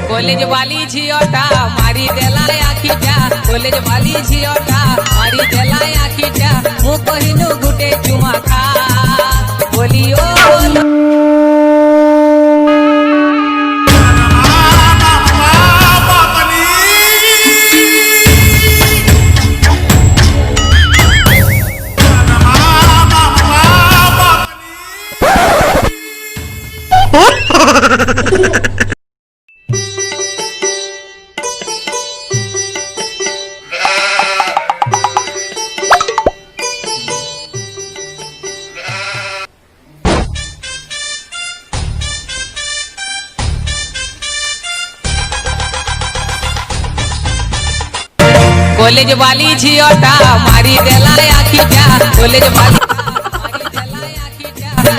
College वाली झियोटा मारी देला आखिटा कॉलेज वाली झियोटा मारी देला आखिटा मु कहिनु गुटे चुमा खा बोलियो कॉलेज वाली झियोटा मारी देला आखिटा कॉलेज वाली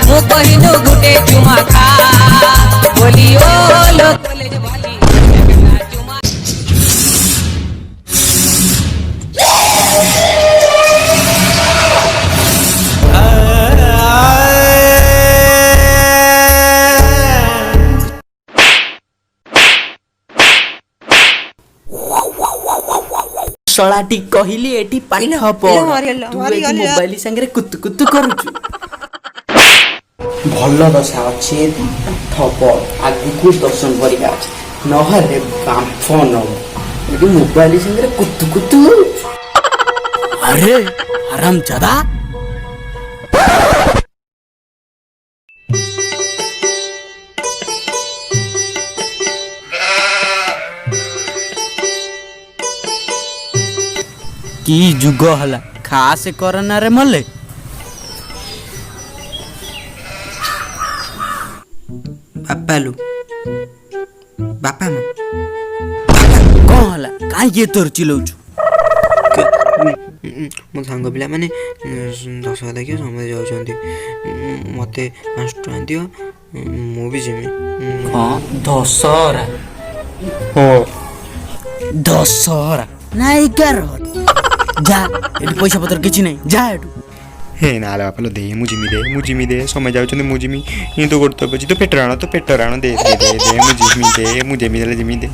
मु कहिनु गुटे चुमा खा बोलियो लो कॉलेज वाली चुमा शलाटी कहली एटी पानी हप तू एटी मोबाइल संगे कुतु कुतु करूछु भल दशा अच्छे थप आगु दर्शन करिका अछि नहरे बांफ न एटी मोबाइल संगे कुतु कुतु अरे आराम ज्यादा की जुग हला खास कोरोना रे मले बापालू बापा म कौन हला काई ये तोर चिलौछु मो सांग पिला माने 10 देखियो समय जाउछंती मते 5 टका दियो मो भी जेमी हां दशहरा हो दशहरा नाई कर जा एटी पैसा पत्र किछि नै जा एटू हे नाला बापा दे मुजिमी दे समय जाउछंती मुजिमी इ तो करतो पछि तो पेट राण दे मुजिमी दे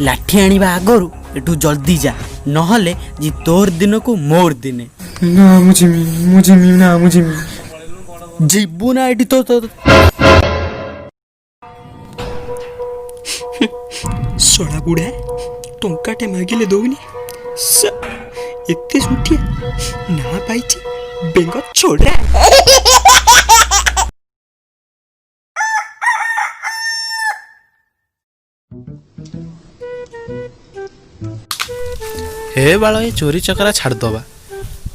लाठी आनिबा आगरु एटू जल्दी जा नहले जी तोर दिन को मोर दिने ना मुजिमी जीबू ना एटी तो सोडा बुढ़ा टंकाटे मागिले दौनी एते सुठिया ना पाइछि बेंग छोड़ा हे बाल ये चोरी चकरा छाड़ दबा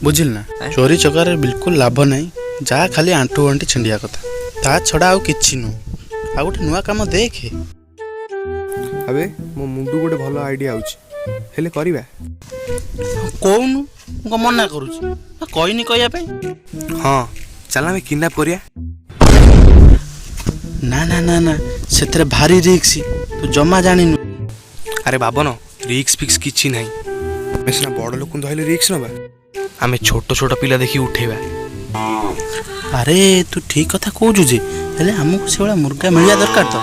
बुझिल ना चोरी चकर बिल्कुल लाभ नहीं जा खाली आंटू आंटी छिंडिया कथा ता छड़ा आउ किछि नु आ गोटे नुआ काम देखे अबे मो मुंडू गोटे भलो आईडिया आउछि हेले करिबा कोउनु को मना करूछि आ कहिनी कहिया पे हां चला में किडनैप करिया ना ना ना ना सेतरे भारी रिक्स तू जमा जानिनु अरे बाबन रिक्स फिक्स किछि नाही मेसना बड़ लोक धइले रिक्स नबा आमे छोट छोट पिला देखि उठेबा अरे तू ठीक कथा कहू जे हेले हमको से वाला मुर्गा मिलिया दरकार तो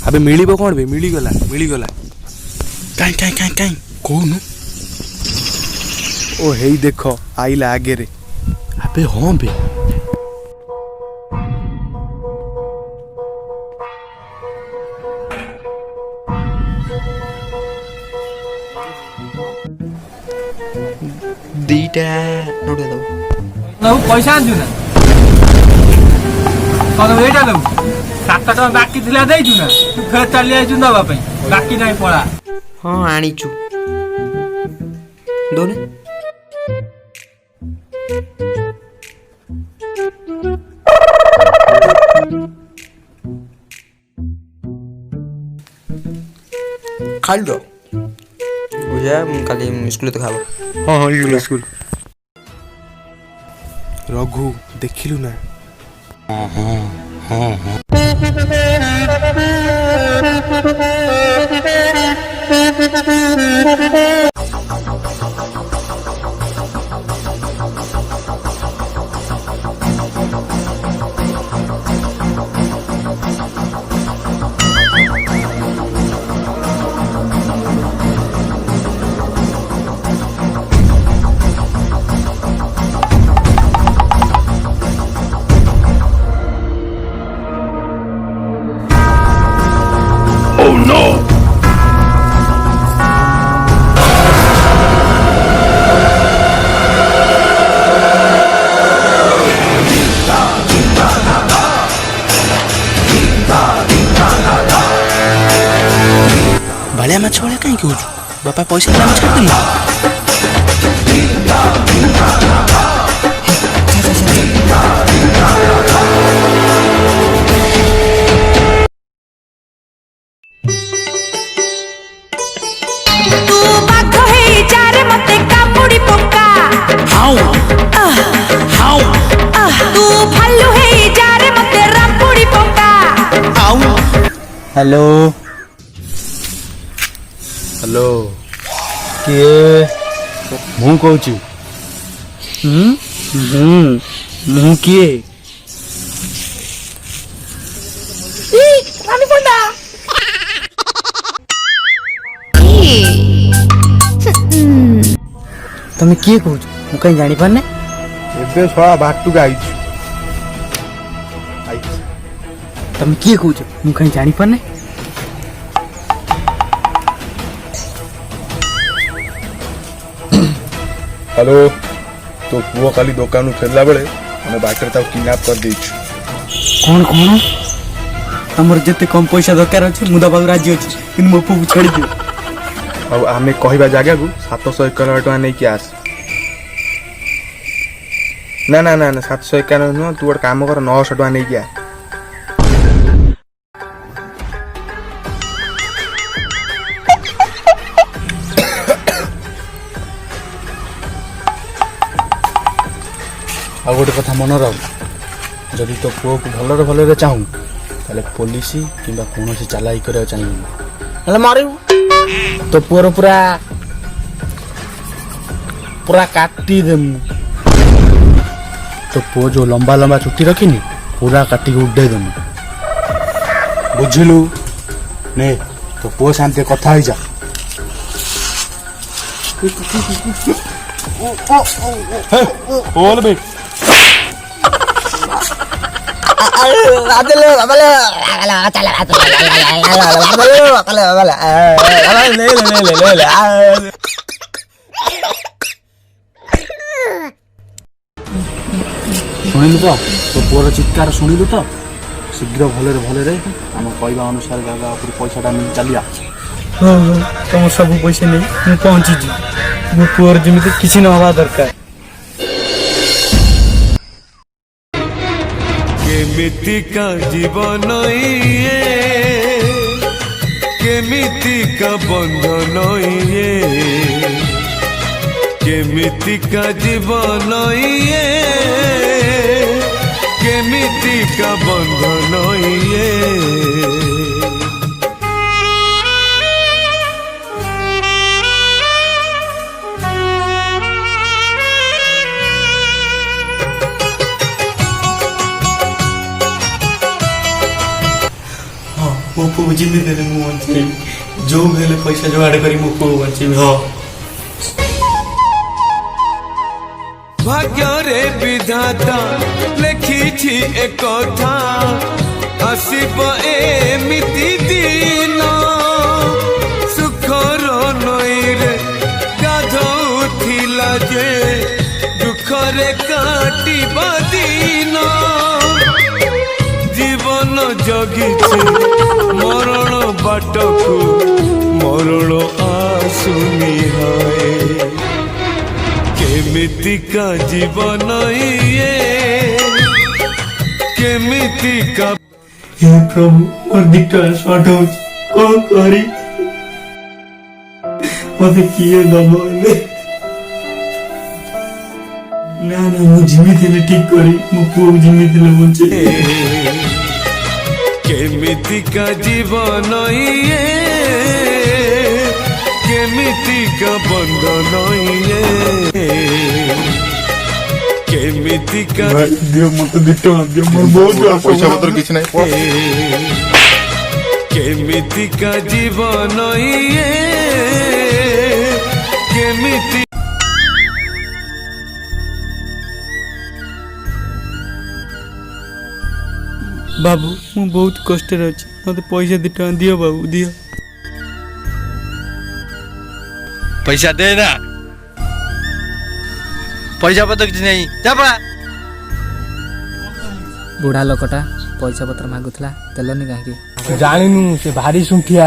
अबे मिलिबो कोन बे मिली गला काई कोनु ओ हेई देखो आइला आगे रे अबे हां बे दीटा नोट दे दो ना पैसा आंजु ना कौन एटा दो 7 टका बाकी थिला देइजु ना तू फेर चली आइजु दबा पई बाकी नाही पड़ा हां आनीचु दोने खाल दो बुझा काली स्कूल तो खाबो हां स्कूल रघु देखिलु ना ହଉଛୁ ବାପା ପଇସା ଦେଲେ ଆମେ ଛାଡ଼ିଦେଲୁ। तू बाघ हेई जारे मते कामुड़ी पक्का तू भालू हेई जारे मते रामुड़ी पक्का हेलो हेलो किए ମୁଁ କହୁଛି ମୁଁ କିଏ? ତମେ କିଏ କହୁଛ? ମୁଁ କାହିଁ ଜାଣିପାରୁନି। ଏବେ ଶଳା ବାଟୁକୁ ଆଇଛୁ। ତମେ କିଏ କହୁଛ? ମୁଁ କାହିଁ ଜାଣିପାରୁନି। हेलो तो पुओ काली दुकान फेरला बेले हमें बाटर ताऊ किडनैप कर देइछु। कौन कौन हमर जते कम पैसा दरकार अछि मुदा बाबू राजी अछि किन मो पुक छाड़ी दियो। अब हमें कहबा जगह को 751 टका नहीं कि आस ना ना ना 751 नु तू एक काम कर 900 टका नहीं कि आ। ଆଉ ଗୋଟେ କଥା ମନେ ରଖ ଯଦି ତୋ ପୁଅକୁ ଭଲରେ ଭଲରେ ଚାହୁଁ ତାହେଲେ ପୋଲିସ କିମ୍ବା କୌଣସି ଚାଲାକି କରିବାକୁ ଚାହିଁବୁ ହେଲେ ମାରିବୁ। ତୋ ପୁଅର ପୁରା ପୁରା କାଟିଦେମୁ। ତୋ ପୁଅ ଯୋଉ ଲମ୍ବା ଲମ୍ବା ଚୁଟି ରଖିନି ପୁରା କାଟିକି ଉଡେଇ ଦେମୁ ବୁଝିଲୁ। ନେ ତୋ ପୁଅ ସାଙ୍ଗେ କଥା ହେଇଯା। बोल बे ଶୁଣିଲୁ ତ ତୋ ପୁଅର ଚିତ୍କାର ଶୁଣିଲୁ ତ ଶୀଘ୍ର ଭଲରେ ଭଲରେ ଆମ କହିବା ଅନୁସାରେ ଜାଗା ଉପରୁ ପଇସାଟା ନେଇ ଚାଲିଆ। ହଁ ତମ ସବୁ ପଇସା ନେଇ ମୁଁ ପହଞ୍ଚିଛି। ମୋ ପୁଅର ଯେମିତି କିଛି ନ ହବା ଦରକାର। केमितिका जीवन ये केमितिका बंधन ये केमितिका जीवन ये केमितिका बंधन ये ମୋ ପୁଅ ଯେମିତି ହେଲେ ମୁଁ ବଞ୍ଚେଇବି। ଯୋଉ ହେଲେ ପଇସା ଯୋଗାଡ଼ କରି ମୋ ପୁଅ ବଞ୍ଚେଇବି। ହଁ भाग्यरे विधाता लेखिछि एकथा आसिब एमिति दिन सुखर नईरे गाधौथिला जे दुखरे काटिब दिन जीवन जगिछे मरण बाटकु मरण आसुनी हाय केमितिका जीवन ये केमितिका हे प्रभु मोर दिटा शॉर्ट हो कौन करी मते किए दबो ने ना ना मु जिमिति ले ठीक करी मु पुओ जिमिति ले बंचे। केमितिका जीवन ये केमितिका बंधन ये केमितिका दियो मते दिटो दियो मोर बहुत पैसा पत्र किछ नहीं। केमितिका जीवन ये केमिति बाबू मु बहुत कष्ट रे अछि मते पैसा दिटा दियो बाबू दियो। पैसा दे ना पैसा पत्र किसी नहीं जा पड़ा। बुढ़ा लोकटा पैसा पत्र मागुला देलनि काहे? जानिनु से भारी सुंठिया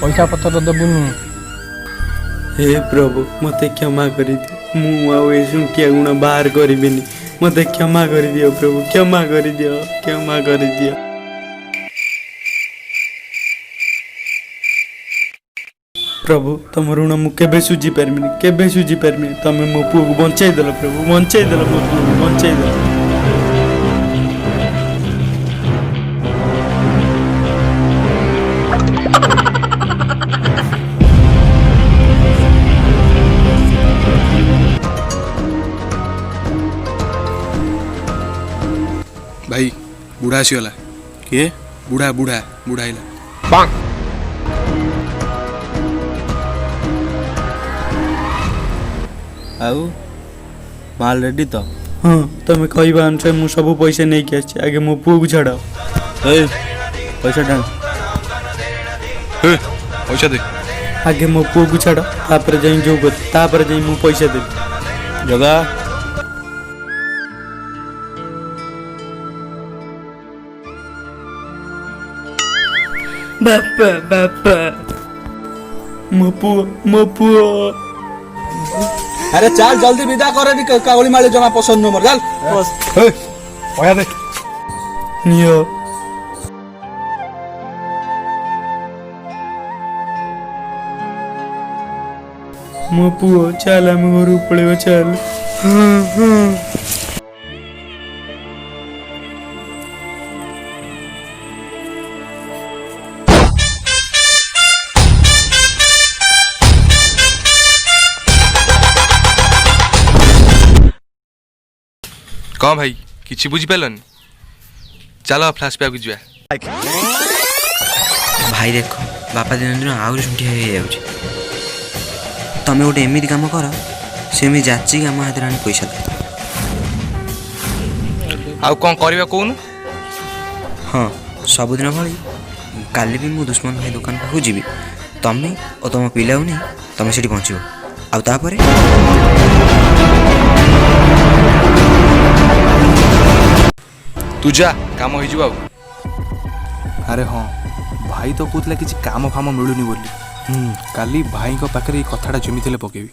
पैसा पत्र देबुनु हे प्रभु मते क्षमा करिदियो मु आउ ए सुंटिया गुण बाहर करिबिनी मते क्षमा करिदियो प्रभु क्षमा करिदियो क्षमा करिदियो। प्रभु तुम ऋण मु केबे सुझी पारमिनी तमे मो पुओ को बंचाई देलो प्रभु बंचाई देलो मो पुओ को बंचाई देलो। भाई बुढ़ा आसीगला किए बुढ़ा बुढ़ा बुढ़ा आइला आउ माल रेडी तो हाँ तमे कहबा अनुसार मु सब पैसा नहीं के आछि आगे मो पुओ को छाड़। ए पैसा डाल पैसा दे आगे मो पुओ को छाड़ तापर जाई जो कर तापर जाई मु पैसा देबी। जगा बापा बापा मो पुओ अरे चल जल्दी विदा करे दी कागली माले जमा पसंद न मर चल पैसा दे नियो मो पुओ चल हम घर पड़ेगा चल। कौन भाई किसी बुझी पालन चलो फ्लैश बैक जा भाई देखो बापा दिन दिन आउरी छुट्टी हो जाଉଛି तमे गोटे एମିତି काम कर सेमी जाची आम हाथ आनी पैसा दे। आउ कौन करबा कोन हाँ सबुदिन भली काली भी मु दुश्मन भाई दुकान पाखु जीवी तमे और तुम पिला नहीं तुम से पहुँचो आउ तापरे तू जा काम हो जाऊ। अरे हाँ भाई तो कहते किसी काम फाम मिलूनी बोली काली भाई पाखे कथाटा जमी पकेबी।